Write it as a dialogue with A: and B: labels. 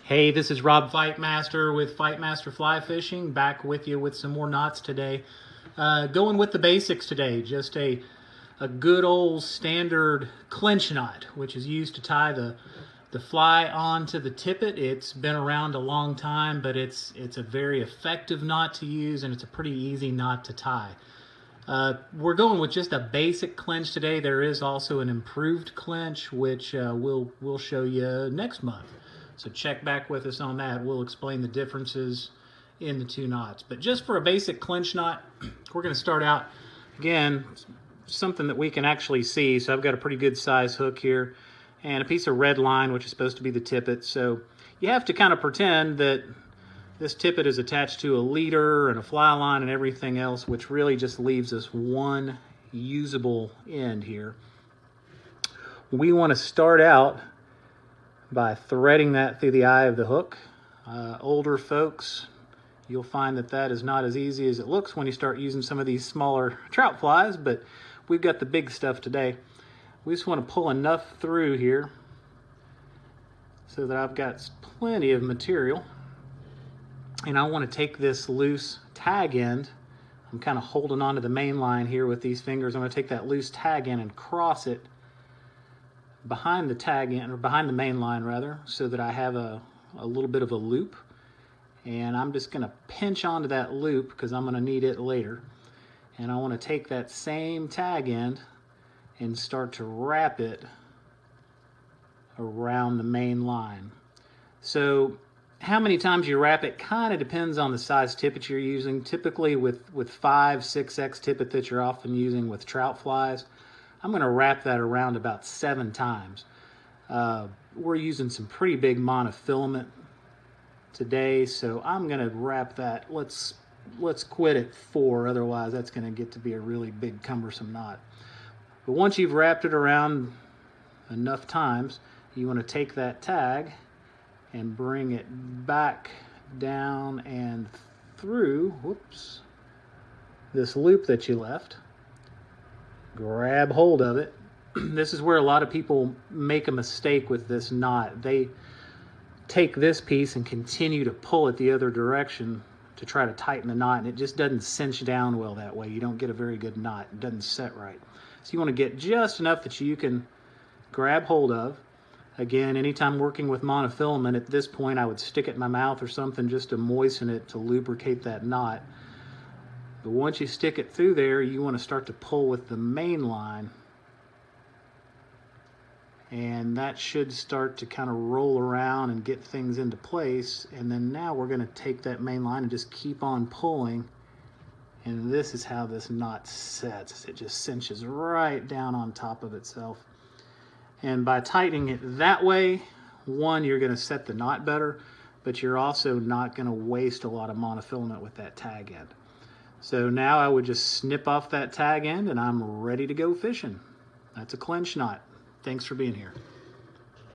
A: Hey, this is Rob Fightmaster with Fightmaster Fly Fishing, back with you with some more knots today. Going with the basics today, just a good old standard clinch knot, which is used to tie the fly onto the tippet. It's been around a long time, but it's a very effective knot to use, and it's a pretty easy knot to tie. We're going with just a basic clinch today. There is also an improved clinch, which we'll show you next month. So check back with us on that. We'll explain the differences in the two knots. But just for a basic clinch knot, we're going to start out, again, something that we can actually see. So I've got a pretty good size hook here and a piece of red line, which is supposed to be the tippet. So you have to kind of pretend that this tippet is attached to a leader and a fly line and everything else, which really just leaves us one usable end here. We want to start out by threading that through the eye of the hook. Older folks, you'll find that that is not as easy as it looks when you start using some of these smaller trout flies, but we've got the big stuff today. We just want to pull enough through here so that I've got plenty of material. And I want to take this loose tag end. I'm kind of holding onto the main line here with these fingers. I'm going to take that loose tag end and cross it behind the tag end, or behind the main line rather, so that I have a little bit of a loop. And I'm just going to pinch onto that loop because I'm going to need it later. And I want to take that same tag end and start to wrap it around the main line. So how many times you wrap it kind of depends on the size tippet you're using. Typically with 5, 6X tippet that you're often using with trout flies, I'm going to wrap that around about 7 times. We're using some pretty big monofilament today, so I'm going to wrap that. Let's quit at 4, otherwise that's going to get to be a really big cumbersome knot. But once you've wrapped it around enough times, you want to take that tag and bring it back down and through, whoops, this loop that you left. Grab hold of it. This is where a lot of people make a mistake with this knot. They take this piece and continue to pull it the other direction to try to tighten the knot, and it just doesn't cinch down well that way. You don't get a very good knot. It doesn't set right. So you want to get just enough that you can grab hold of. Again, anytime working with monofilament, at this point I would stick it in my mouth or something just to moisten it, to lubricate that knot. But once you stick it through there, you want to start to pull with the main line. And that should start to kind of roll around and get things into place. And then now we're going to take that main line and just keep on pulling. And this is how this knot sets. It just cinches right down on top of itself. And by tightening it that way, one, you're going to set the knot better, but you're also not going to waste a lot of monofilament with that tag end. So now I would just snip off that tag end and I'm ready to go fishing. That's a clinch knot. Thanks for being here.